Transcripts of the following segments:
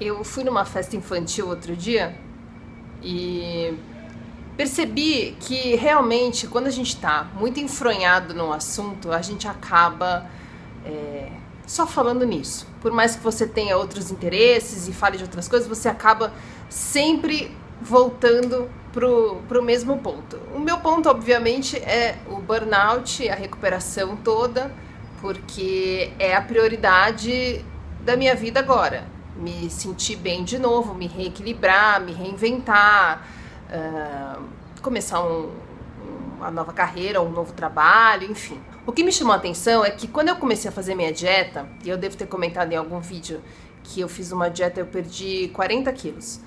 Eu fui numa festa infantil outro dia e percebi que realmente quando a gente tá muito enfronhado num assunto, a gente acaba só falando nisso. Por mais que você tenha outros interesses e fale de outras coisas, você acaba sempre voltando pro mesmo ponto. O meu ponto, obviamente, é o burnout, a recuperação toda, porque é a prioridade da minha vida agora. Me sentir bem de novo, me reequilibrar, me reinventar, começar uma nova carreira, um novo trabalho, enfim. O que me chamou a atenção é que quando eu comecei a fazer minha dieta, e eu devo ter comentado em algum vídeo que eu fiz uma dieta, eu perdi 40 quilos.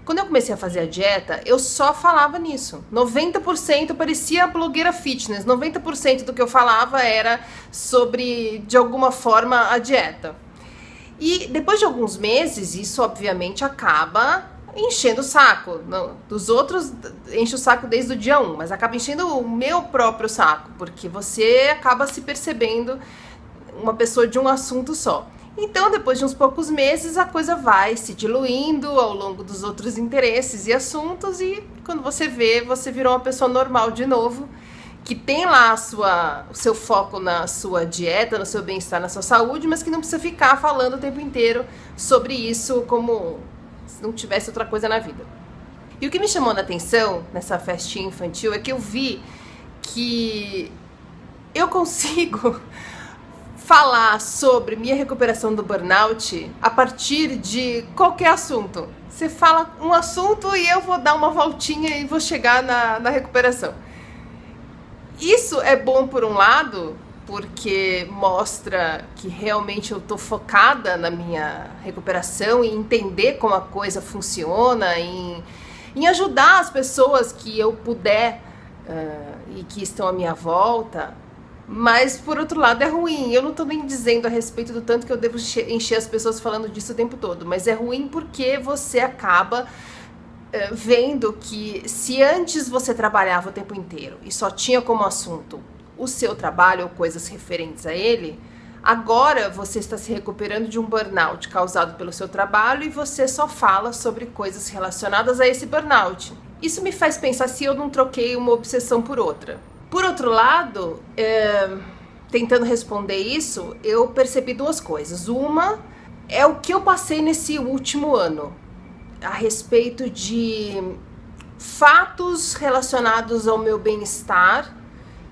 Quando eu comecei a fazer a dieta, eu só falava nisso. 90% parecia blogueira fitness, 90% do que eu falava era sobre, de alguma forma, a dieta. E depois de alguns meses, isso obviamente acaba enchendo o saco. Não, dos outros enche o saco desde o dia 1, mas acaba enchendo o meu próprio saco, porque você acaba se percebendo uma pessoa de um assunto só. Então, depois de uns poucos meses, a coisa vai se diluindo ao longo dos outros interesses e assuntos, e quando você vê, você virou uma pessoa normal de novo, que tem lá o seu foco na sua dieta, no seu bem-estar, na sua saúde, mas que não precisa ficar falando o tempo inteiro sobre isso como se não tivesse outra coisa na vida. E o que me chamou a atenção nessa festinha infantil é que eu vi que eu consigo falar sobre minha recuperação do burnout a partir de qualquer assunto. Você fala um assunto e eu vou dar uma voltinha e vou chegar na recuperação. Isso é bom por um lado, porque mostra que realmente eu tô focada na minha recuperação e entender como a coisa funciona, em ajudar as pessoas que eu puder e que estão à minha volta. Mas, por outro lado, é ruim. Eu não estou nem dizendo a respeito do tanto que eu devo encher as pessoas falando disso o tempo todo. Mas é ruim porque você acaba vendo que se antes você trabalhava o tempo inteiro e só tinha como assunto o seu trabalho ou coisas referentes a ele, agora você está se recuperando de um burnout causado pelo seu trabalho e você só fala sobre coisas relacionadas a esse burnout. Isso me faz pensar se eu não troquei uma obsessão por outra. Por outro lado, tentando responder isso, eu percebi duas coisas. Uma é o que eu passei nesse último ano, a respeito de fatos relacionados ao meu bem-estar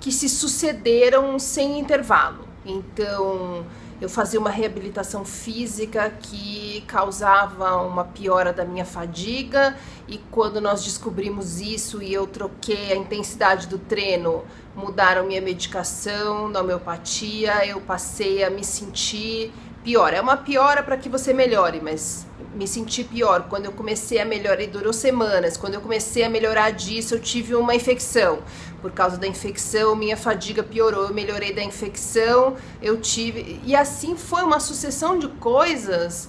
que se sucederam sem intervalo. Então, eu fazia uma reabilitação física que causava uma piora da minha fadiga, e quando nós descobrimos isso e eu troquei a intensidade do treino, mudaram minha medicação da homeopatia, eu passei a me sentir pior. É uma piora para que você melhore, mas me senti pior. Quando eu comecei a melhorar, e durou semanas, quando eu comecei a melhorar disso, eu tive uma infecção. Por causa da infecção, minha fadiga piorou, eu melhorei da infecção, eu tive... E assim foi uma sucessão de coisas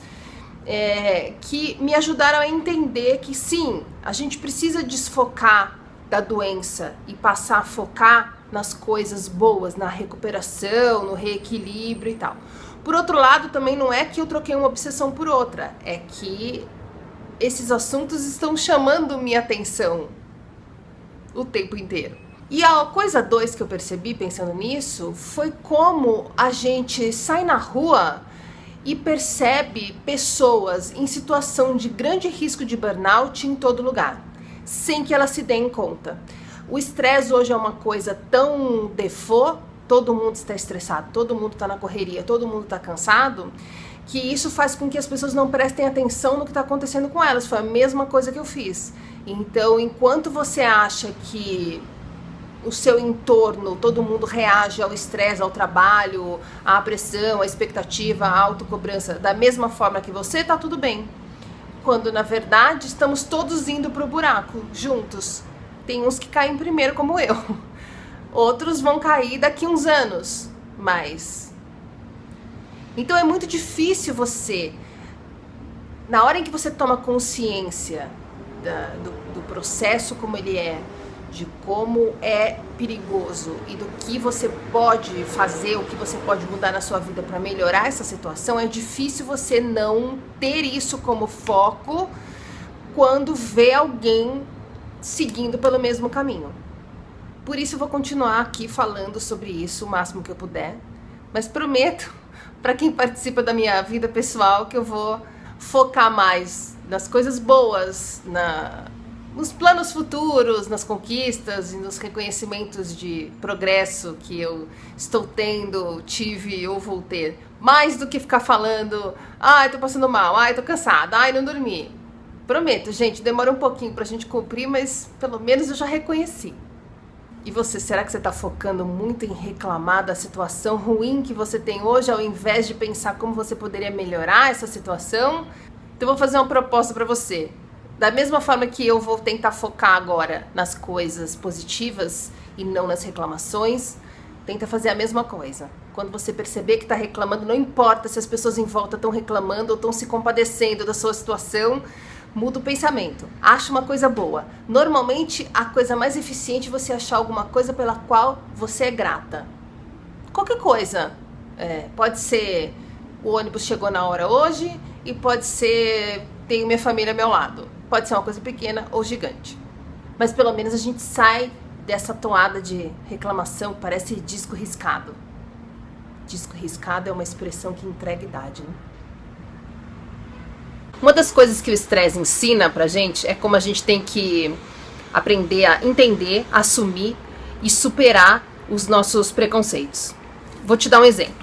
que me ajudaram a entender que sim, a gente precisa desfocar da doença e passar a focar nas coisas boas, na recuperação, no reequilíbrio e tal. Por outro lado, também não é que eu troquei uma obsessão por outra, é que esses assuntos estão chamando minha atenção o tempo inteiro. E a coisa 2 que eu percebi pensando nisso foi como a gente sai na rua e percebe pessoas em situação de grande risco de burnout em todo lugar, sem que elas se deem conta. O estresse hoje é uma coisa tão default, todo mundo está estressado, todo mundo está na correria, todo mundo está cansado, que isso faz com que as pessoas não prestem atenção no que está acontecendo com elas. Foi a mesma coisa que eu fiz. Então, enquanto você acha que o seu entorno, todo mundo reage ao estresse, ao trabalho, à pressão, à expectativa, à autocobrança da mesma forma que você, tá tudo bem. Quando, na verdade, estamos todos indo pro buraco, juntos. Tem uns que caem primeiro, como eu. Outros vão cair daqui uns anos, mas... Então é muito difícil você, na hora em que você toma consciência do processo como ele é, de como é perigoso e do que você pode fazer, o que você pode mudar na sua vida para melhorar essa situação, é difícil você não ter isso como foco quando vê alguém seguindo pelo mesmo caminho. Por isso eu vou continuar aqui falando sobre isso o máximo que eu puder, mas prometo para quem participa da minha vida pessoal que eu vou focar mais nas coisas boas, nos planos futuros, nas conquistas e nos reconhecimentos de progresso que eu estou tendo, tive ou vou ter. Mais do que ficar falando, ai, tô passando mal, ai, tô cansada, ai, não dormi. Prometo, gente, demora um pouquinho pra gente cumprir, mas pelo menos eu já reconheci. E você, será que você tá focando muito em reclamar da situação ruim que você tem hoje, ao invés de pensar como você poderia melhorar essa situação? Então eu vou fazer uma proposta pra você. Da mesma forma que eu vou tentar focar agora nas coisas positivas e não nas reclamações, tenta fazer a mesma coisa. Quando você perceber que está reclamando, não importa se as pessoas em volta estão reclamando ou estão se compadecendo da sua situação, muda o pensamento. Acha uma coisa boa. Normalmente, a coisa mais eficiente é você achar alguma coisa pela qual você é grata. Qualquer coisa. Pode ser o ônibus chegou na hora hoje e pode ser tenho minha família ao meu lado. Pode ser uma coisa pequena ou gigante. Mas pelo menos a gente sai dessa toada de reclamação que parece disco riscado. Disco riscado é uma expressão que entrega idade, né? Uma das coisas que o estresse ensina pra gente é como a gente tem que aprender a entender, assumir e superar os nossos preconceitos. Vou te dar um exemplo.